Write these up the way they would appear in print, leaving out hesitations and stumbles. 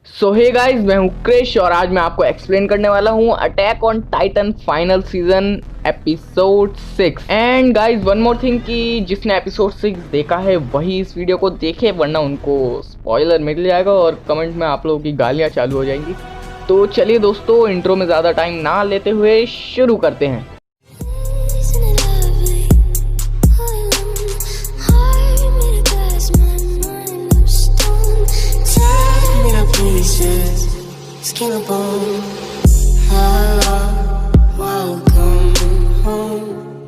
सो hey guys, मैं हूँ क्रिश और आज मैं आपको एक्सप्लेन करने वाला हूँ attack on Titan final season episode 6। And guys one more thing कि जिसने एपिसोड 6 देखा है वही इस वीडियो को देखे, वरना उनको स्पॉइलर मिल जाएगा और कमेंट में आप लोगों की गालियाँ चालू हो जाएंगी। तो चलिए दोस्तों, इंट्रो में ज़्यादा टाइम ना लेते हुए शुरू करते हैं।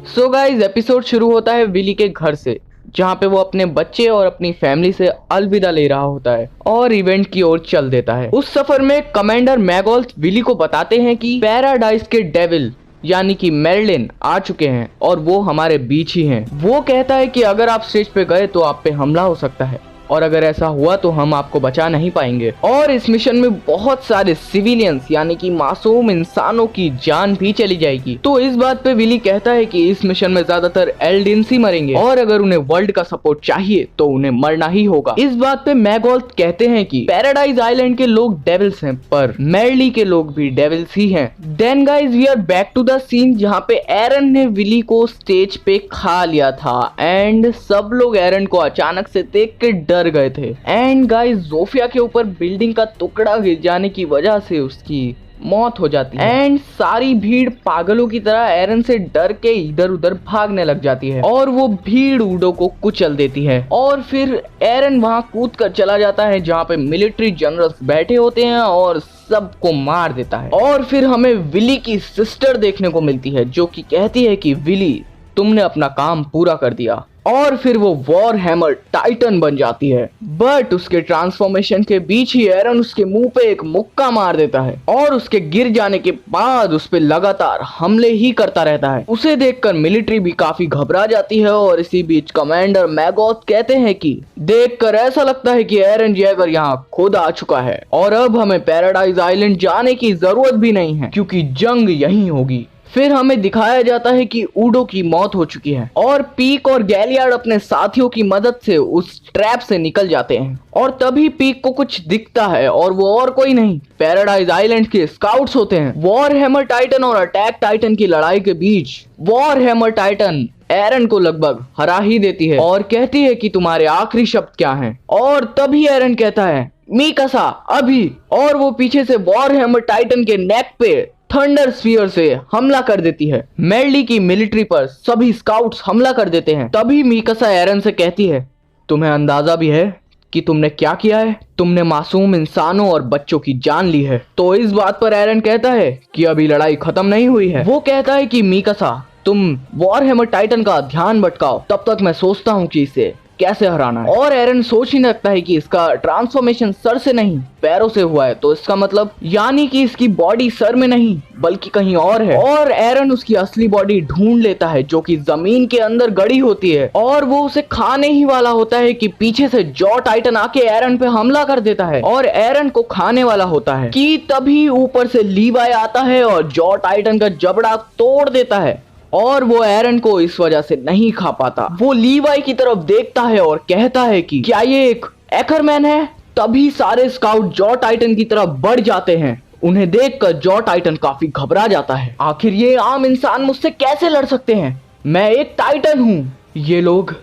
सो गाइज एपिसोड शुरू होता है विली के घर से, जहाँ पे वो अपने बच्चे और अपनी फैमिली से अलविदा ले रहा होता है और इवेंट की ओर चल देता है। उस सफर में कमांडर मैगोल्थ विली को बताते हैं कि पैराडाइज के डेविल यानी कि मेर्लिन आ चुके हैं और वो हमारे बीच ही हैं। वो कहता है कि अगर आप स्टेज पे गए तो आप पे हमला हो सकता है और अगर ऐसा हुआ तो हम आपको बचा नहीं पाएंगे और इस मिशन में बहुत सारे सिविलियंस यानी कि मासूम इंसानों की जान भी चली जाएगी। तो इस बात पे विली कहता है कि इस मिशन में ज्यादातर एल्डिंस ही मरेंगे और अगर उन्हें वर्ल्ड का सपोर्ट चाहिए तो उन्हें मरना ही होगा। इस बात पे मैगोल्थ कहते हैं कि पैराडाइज आइलैंड के लोग डेविल्स हैं पर मेर्ली के लोग भी डेविल्स ही हैं। Then guys we are back to the scene जहाँ पे एरन ने विली को स्टेज पे खा लिया था एंड सब लोग एरन को अचानक से देख के डर गए थे। एंड गाइस जोफिया के ऊपर बिल्डिंग का टुकड़ा गिर जाने की वजह से उसकी मौत हो जाती है एंड सारी भीड़ पागलों की तरह एरन से डर के इधर उधर भागने लग जाती है और वो भीड़ ऊडो को कुचल देती है और फिर एरन वहां कूद कर चला जाता है जहाँ पे मिलिट्री जनरल्स बैठे होते हैं और सबको मार देता है। और फिर हमें विली की सिस्टर देखने को मिलती है जो कि कहती है कि विली, तुमने अपना काम पूरा कर दिया। और फिर वो वॉर हैमर टाइटन बन जाती है, बट उसके ट्रांसफॉर्मेशन के बीच ही एरन उसके मुंह पे एक मुक्का मार देता है और उसके गिर जाने के बाद उस पे लगातार हमले ही करता रहता है। उसे देखकर मिलिट्री भी काफी घबरा जाती है और इसी बीच कमांडर मैगोथ कहते हैं कि देखकर ऐसा लगता है कि एरन जैगर यहाँ खुद आ चुका है और अब हमें पैराडाइज आइलैंड जाने की जरूरत भी नहीं है क्योंकि जंग यहीं होगी। फिर हमें दिखाया जाता है कि ऊडो की मौत हो चुकी है और पीक और गैलियार्ड अपने साथियों की मदद से उस ट्रैप से निकल जाते हैं और तभी पीक को कुछ दिखता है और वो और कोई नहीं पैराडाइज आइलैंड के स्काउट्स होते हैं। वॉर हैमर टाइटन और अटैक टाइटन की लड़ाई के बीच वॉर हैमर टाइटन एरन को लगभग हरा ही देती है और कहती है कि तुम्हारे आखिरी शब्द क्या हैं। और तभी एरन कहता है मीकासा अभी, और वो पीछे से वॉर हैमर टाइटन के नेक पे थंडर स्फीयर से हमला कर देती है। मेर्ली की मिलिट्री पर सभी स्काउट्स हमला कर देते हैं। तभी मीकासा एरन से कहती है तुम्हें अंदाजा भी है कि तुमने क्या किया है? तुमने मासूम इंसानों और बच्चों की जान ली है। तो इस बात पर एरन कहता है कि अभी लड़ाई खत्म नहीं हुई है। वो कहता है कि मीकासा, तुम वॉर हैमर टाइटन का ध्यान भटकाओ, तब तक मैं सोचता हूँ कि इसे कैसे हराना है। और एरन सोच ही लगता है कि इसका ट्रांसफॉर्मेशन सर से नहीं पैरों से हुआ है, तो इसका मतलब यानी कि इसकी बॉडी सर में नहीं बल्कि कहीं और है। और एरन उसकी असली बॉडी ढूंढ लेता है जो कि जमीन के अंदर गड़ी होती है और वो उसे खाने ही वाला होता है कि पीछे से जॉ टाइटन आके एरन पे हमला कर देता है और एरन को खाने वाला होता है कि तभी ऊपर से लीवाई आता है और जॉ टाइटन का जबड़ा तोड़ देता है और वो एरन को इस वजह से नहीं खा पाता। वो लीवाई की तरफ देखता है और कहता है कि क्या ये एक एकरमैन है? तभी सारे स्काउट जॉ टाइटन की तरफ बढ़ जाते हैं। उन्हें देखकर जॉ टाइटन काफी घबरा जाता है। आखिर ये आम इंसान मुझसे कैसे लड़ सकते हैं? मैं एक टाइटन हूँ। ये लोग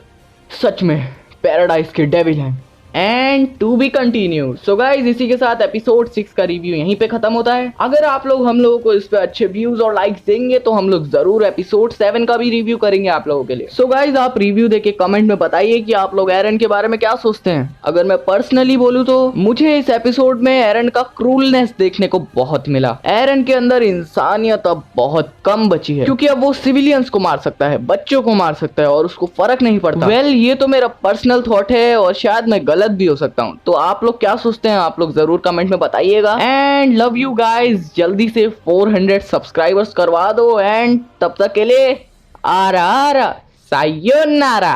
सच में पैराडाइज के डेविल हैं। And to be continue. So guys इसी के साथ एपिसोड 6 का रिव्यू यहीं पे खत्म होता है। अगर आप लोग हम लोगों को इस पे अच्छे व्यूज और लाइक्स देंगे तो हम लोग जरूर एपिसोड 7 का भी रिव्यू करेंगे आप लोगों के लिए। सो गाइज आप रिव्यू देके कमेंट में बताइए कि आप लोग एरन के बारे में क्या सोचते हैं। अगर मैं पर्सनली बोलूँ तो मुझे इस एपिसोड में एरन का क्रूलनेस देखने को बहुत मिला। एरन के अंदर इंसानियत अब बहुत कम बची है क्योंकि अब वो सिविलियंस को मार सकता है, बच्चों को मार सकता है और उसको फर्क नहीं पड़ता। वेल ये तो मेरा पर्सनल थॉट है और शायद मैं गलत भी हो सकता हूँ। तो आप लोग क्या सोचते हैं आप लोग जरूर कमेंट में बताइएगा। एंड लव यू गाइज, जल्दी से 400 सब्सक्राइबर्स करवा दो एंड तब तक के लिए आरा सायोनारा।